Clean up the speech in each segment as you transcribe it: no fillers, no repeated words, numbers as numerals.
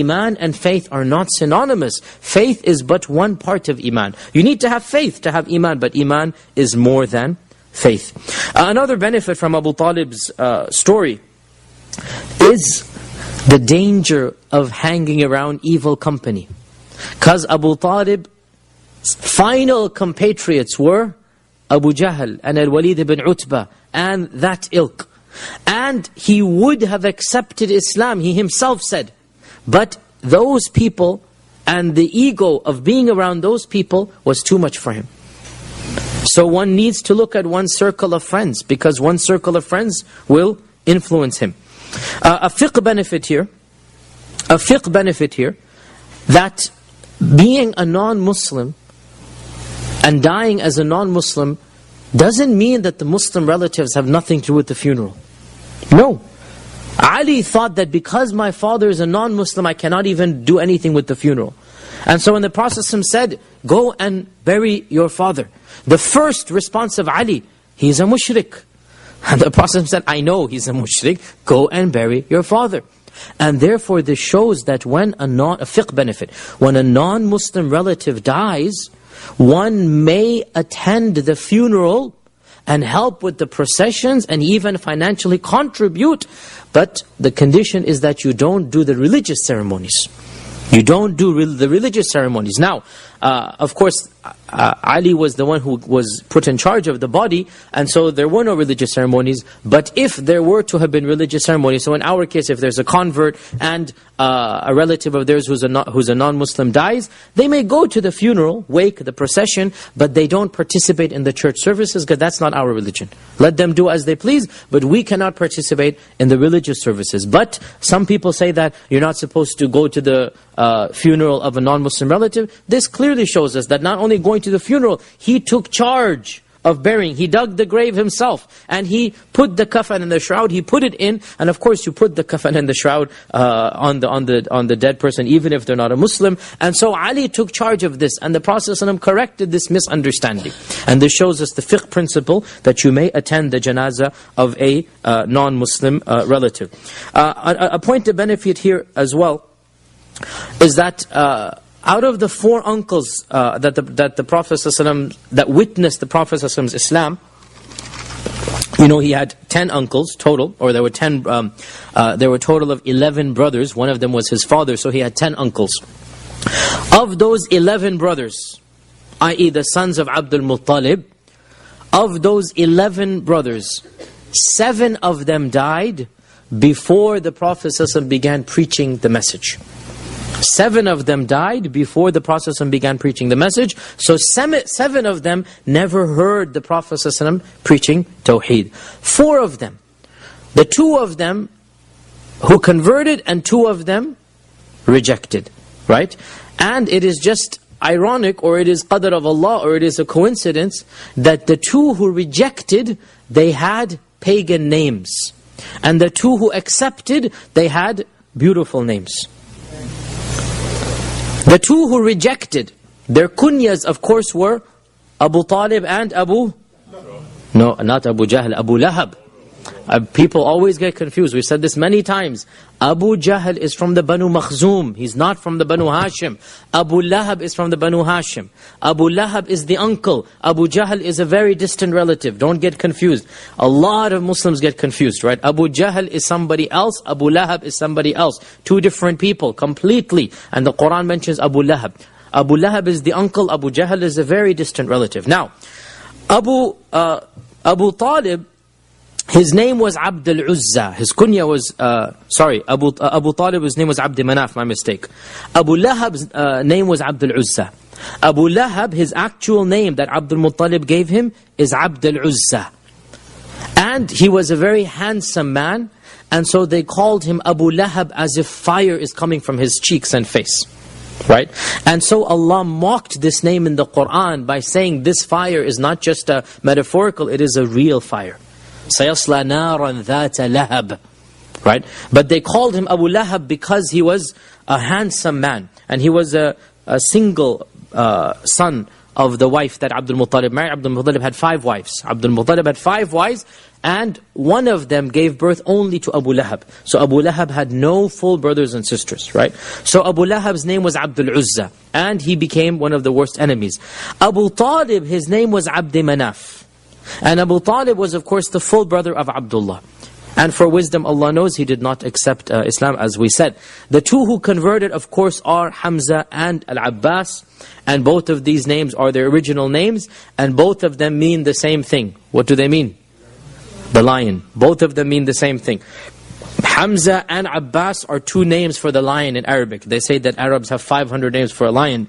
Iman and faith are not synonymous. Faith is but one part of Iman. You need to have faith to have Iman, but Iman is more than faith. Another benefit from Abu Talib's story is the danger of hanging around evil company. Because Abu Talib's final compatriots were Abu Jahl and Al-Walid ibn Utbah and that ilk. And he would have accepted Islam, he himself said. But those people and the ego of being around those people was too much for him. So one needs to look at one circle of friends, because one circle of friends will influence him. A fiqh benefit here, that being a non-Muslim and dying as a non-Muslim doesn't mean that the Muslim relatives have nothing to do with the funeral. No. Ali thought that because my father is a non-Muslim, I cannot even do anything with the funeral. And so when the Prophet said, go and bury your father, the first response of Ali, he's a mushrik. And the Prophet said, I know he's a mushrik, go and bury your father. And therefore this shows that when a fiqh benefit, when a non-Muslim relative dies, one may attend the funeral and help with the processions and even financially contribute. But the condition is that you don't do the religious ceremonies. You don't do the religious ceremonies. Now, of course, Ali was the one who was put in charge of the body, and so there were no religious ceremonies. But if there were to have been religious ceremonies, so in our case, if there's a convert and a relative of theirs who's a non-Muslim dies, they may go to the funeral, wake, the procession, but they don't participate in the church services, because that's not our religion. Let them do as they please, but we cannot participate in the religious services. But some people say that you're not supposed to go to the funeral of a non-Muslim relative. This clearly shows us that not only going to the funeral, he took charge of burying. He dug the grave himself, and he put the kafan and the shroud, he put it in, and of course you put the kafan and the shroud on the dead person, even if they're not a Muslim. And so Ali took charge of this, and the Prophet ﷺ corrected this misunderstanding. And this shows us the fiqh principle that you may attend the janazah of a non-Muslim relative. A point of benefit here as well is that out of the 4 uncles that the Prophet ﷺ, that witnessed the Prophet ﷺ's Islam, you know, he had 10 uncles total, or there were a total of 11 brothers. One of them was his father, so he had 10 uncles. Of those 11 brothers, i.e. the sons of Abdul Muttalib, of those 11 brothers, 7 of them died before the Prophet ﷺ began preaching the message. 7 of them died before the Prophet ﷺ began preaching the message. So 7 of them never heard the Prophet ﷺ preaching Tawheed. 4 of them, the 2 of them who converted and 2 of them rejected. Right? And it is just ironic, or it is qadr of Allah, or it is a coincidence, that the 2 who rejected, they had pagan names. And the 2 who accepted, they had beautiful names. The 2 who rejected, their kunyas of course were Abu Talib and no, not Abu Jahl, Abu Lahab. People always get confused. We've said this many times. Abu Jahl is from the Banu Makhzum. He's not from the Banu Hashim. Abu Lahab is from the Banu Hashim. Abu Lahab is the uncle. Abu Jahl is a very distant relative. Don't get confused. A lot of Muslims get confused, right? Abu Jahl is somebody else. Abu Lahab is somebody else. 2 different people, completely. And the Quran mentions Abu Lahab. Abu Lahab is the uncle. Abu Jahl is a very distant relative. Now, Abu Talib, his name was Abd al-Uzza. His kunya was, Abu Talib, his name was Abd Manaf, my mistake. Abu Lahab's name was Abd al-Uzza. Abu Lahab, his actual name that Abdul Muttalib gave him is Abd al-Uzza. And he was a very handsome man, and so they called him Abu Lahab as if fire is coming from his cheeks and face. Right? And so Allah mocked this name in the Quran by saying this fire is not just a metaphorical, it is a real fire. سَيَصْلَى نَارًا ذَاتَ لَهَبٍ. Right? But they called him Abu Lahab because he was a handsome man. And he was a single son of the wife that Abdul Muttalib married. Abdul Muttalib had 5 wives. Abdul Muttalib had 5 wives, and one of them gave birth only to Abu Lahab. So Abu Lahab had no full brothers and sisters, right? So Abu Lahab's name was Abdul Uzza, and he became one of the worst enemies. Abu Talib, his name was Abd Manaf. And Abu Talib was, of course, the full brother of Abdullah. And for wisdom, Allah knows he did not accept Islam, as we said. The 2 who converted, of course, are Hamza and Al-Abbas. And both of these names are their original names. And both of them mean the same thing. What do they mean? The lion. Both of them mean the same thing. Hamza and Abbas are 2 names for the lion in Arabic. They say that Arabs have 500 names for a lion.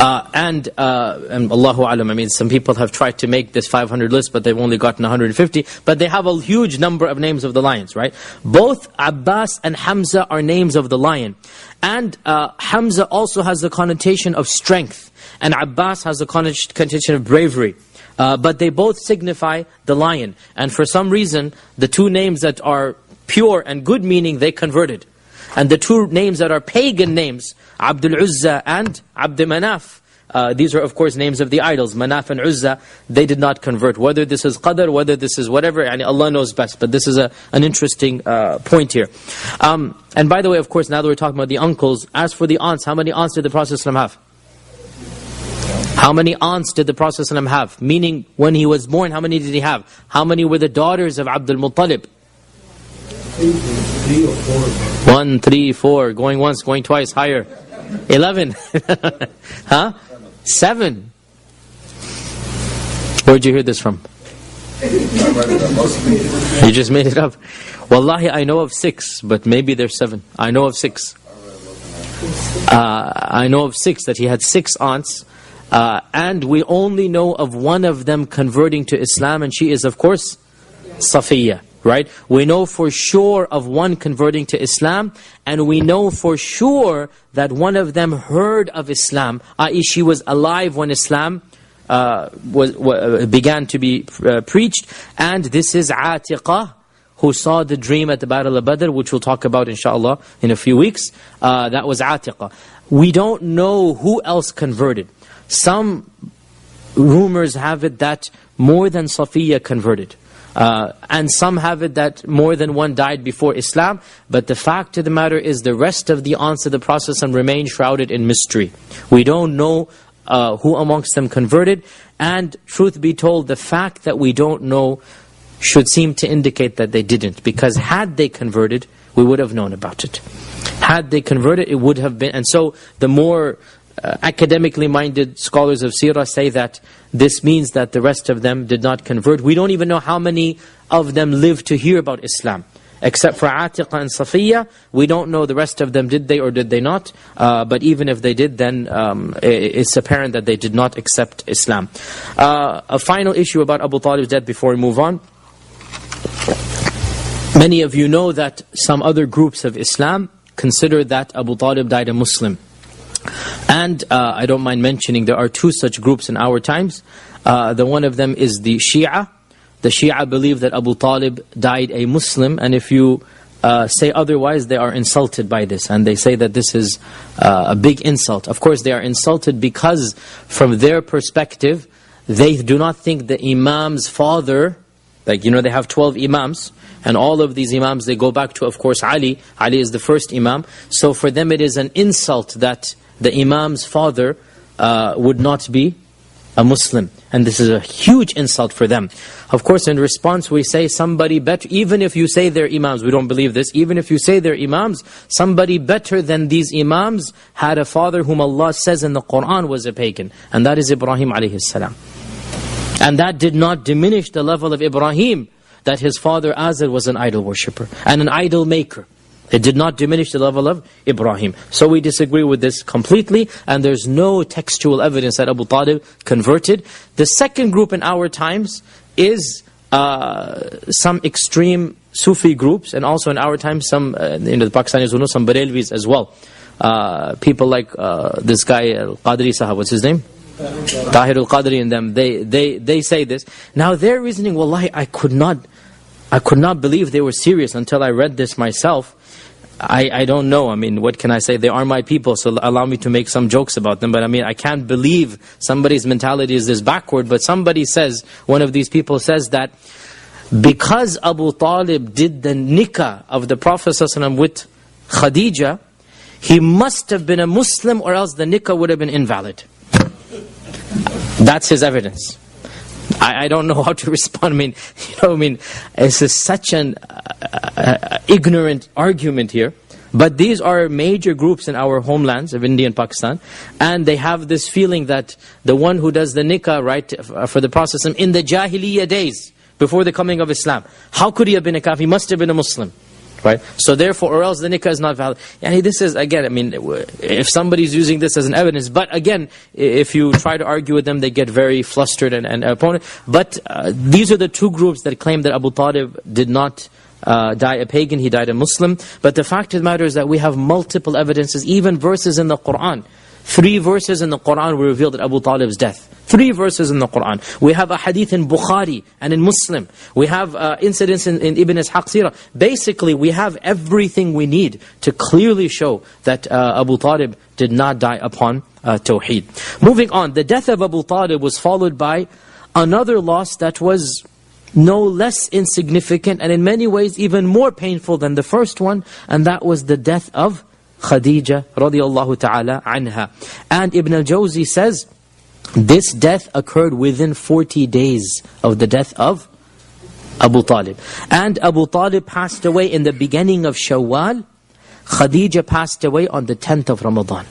And Allahu Alam, I mean, some people have tried to make this 500 list, but they've only gotten 150. But they have a huge number of names of the lions, right? Both Abbas and Hamza are names of the lion. And Hamza also has the connotation of strength. And Abbas has the connotation of bravery. But they both signify the lion. And for some reason, the 2 names that are pure and good meaning, they converted. And the 2 names that are pagan names, Abdul Uzza and Abd Manaf, these are of course names of the idols, Manaf and Uzza, they did not convert. Whether this is Qadr, whether this is whatever, Allah knows best. But this is an interesting point here. And by the way, of course, now that we're talking about the uncles, as for the aunts, how many aunts did the Prophet ﷺ have? How many aunts did the Prophet ﷺ have? Meaning, when he was born, how many did he have? How many were the daughters of Abdul Muttalib? 3 or 4. 1, 3, 4, going once, going twice, higher. 11. Huh? 7. Where'd you hear this from? You just made it up. Wallahi, I know of 6, but maybe there's 7. I know of 6. I know of 6, that he had 6 aunts. And we only know of one of them converting to Islam, and she is, of course, Safiya. Right? We know for sure of one converting to Islam, and we know for sure that one of them heard of Islam, i.e. she was alive when Islam began to be preached. And this is Atiqah, who saw the dream at the Battle of Badr, which we'll talk about inshallah in a few weeks. That was Atiqah. We don't know who else converted. Some rumors have it that more than Safiya converted. And some have it that more than one died before Islam. But the fact of the matter is, the rest of the aunts of the Prophet remain shrouded in mystery. We don't know who amongst them converted. And truth be told, the fact that we don't know should seem to indicate that they didn't. Because had they converted, we would have known about it. Had they converted, it would have been. And so the more academically minded scholars of Sirah say that this means that the rest of them did not convert. We don't even know how many of them lived to hear about Islam. Except for Atiqah and Safiya, we don't know the rest of them, did they or did they not. But even if they did, then it's apparent that they did not accept Islam. A final issue about Abu Talib's death before we move on. Many of you know that some other groups of Islam consider that Abu Talib died a Muslim. And I don't mind mentioning, there are 2 such groups in our times. The one of them is the Shia. The Shia believe that Abu Talib died a Muslim, and if you say otherwise, they are insulted by this. And they say that this is a big insult. Of course, they are insulted because from their perspective, they do not think the Imam's father, like, you know, they have 12 Imams, and all of these Imams, they go back to, of course, Ali. Ali is the first Imam. So for them, it is an insult that the Imam's father would not be a Muslim. And this is a huge insult for them. Of course, in response, we say somebody better, even if you say they're Imams, we don't believe this, even if you say they're Imams, somebody better than these Imams had a father whom Allah says in the Quran was a pagan. And that is Ibrahim alayhi salam. And that did not diminish the level of Ibrahim, that his father Azar was an idol worshipper and an idol maker. It did not diminish the level of Ibrahim. So we disagree with this completely, and there's no textual evidence that Abu Talib converted. The second group in our times is some extreme Sufi groups, and also in our times some, the Pakistanis who know, some Barelvis as well. People like this guy, Qadri Sahab, what's his name? Tahir al-Qadri and them, they say this. Now their reasoning, wallahi, I could not believe they were serious until I read this myself. I don't know. I mean, what can I say? They are my people, so allow me to make some jokes about them. But I mean, I can't believe somebody's mentality is this backward. But somebody says, one of these people says that because Abu Talib did the nikah of the Prophet ﷺ with Khadija, he must have been a Muslim, or else the nikah would have been invalid. That's his evidence. I don't know how to respond. I mean, this is such an ignorant argument here. But these are major groups in our homelands of India and Pakistan, and they have this feeling that the one who does the nikah, right, for the Prophet in the Jahiliyyah days, before the coming of Islam, how could he have been a kafir? He must have been a Muslim. Right? So therefore, or else the nikah is not valid. And this is, again, I mean, if somebody's using this as an evidence, but again, if you try to argue with them, they get very flustered and opponent. But these are the two groups that claim that Abu Talib did not die a pagan, he died a Muslim. But the fact of the matter is that we have multiple evidences, even verses in the Qur'an. 3 verses in the Qur'an will reveal that Abu Talib's death. 3 verses in the Qur'an. We have a hadith in Bukhari and in Muslim. We have incidents in Ibn Ishaq Sirah. Basically, we have everything we need to clearly show that Abu Talib did not die upon Tawheed. Moving on, the death of Abu Talib was followed by another loss that was no less insignificant and in many ways even more painful than the first one, and that was the death of Khadija radiyallahu ta'ala anha. And Ibn al-Jawzi says, this death occurred within 40 days of the death of Abu Talib. And Abu Talib passed away in the beginning of Shawwal. Khadija passed away on the 10th of Ramadan.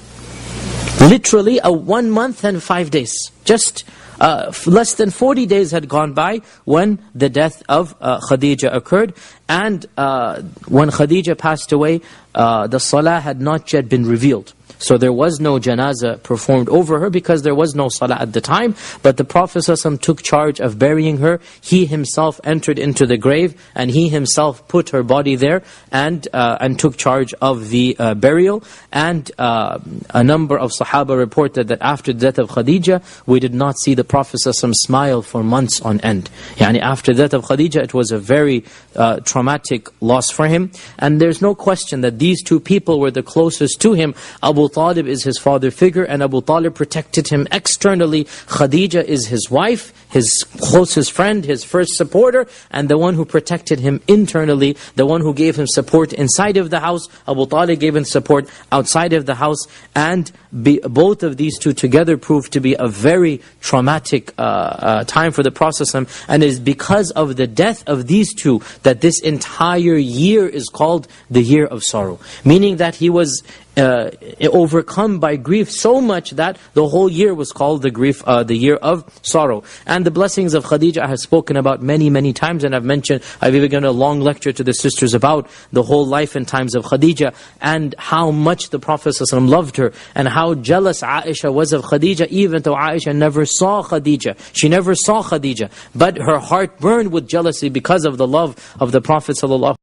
Literally 1 month and 5 days. Just less than 40 days had gone by when the death of Khadija occurred. And when Khadija passed away, the salah had not yet been revealed. So there was no janazah performed over her because there was no salah at the time. But the Prophet ﷺ took charge of burying her. He himself entered into the grave and he himself put her body there and took charge of the burial. And a number of Sahaba reported that after the death of Khadija, we did not see the Prophet ﷺ smile for months on end. Yani after the death of Khadija, it was a very traumatic loss for him. And there's no question that these two people were the closest to him. Abu Talib is his father figure, and Abu Talib protected him externally. Khadija is his wife, his closest friend, his first supporter, and the one who protected him internally, the one who gave him support inside of the house. Abu Talib gave him support outside of the house, and both of these two together proved to be a very traumatic time for the Prophet ﷺ. And it is because of the death of these two that this entire year is called the year of sorrow. Meaning that he was overcome by grief so much that the whole year was called the year of sorrow. And the blessings of Khadija I have spoken about many, many times, and I've even given a long lecture to the sisters about the whole life and times of Khadija, and how much the Prophet ﷺ loved her, and how jealous Aisha was of Khadija, even though Aisha never saw Khadija. She never saw Khadija, but her heart burned with jealousy because of the love of the Prophet ﷺ.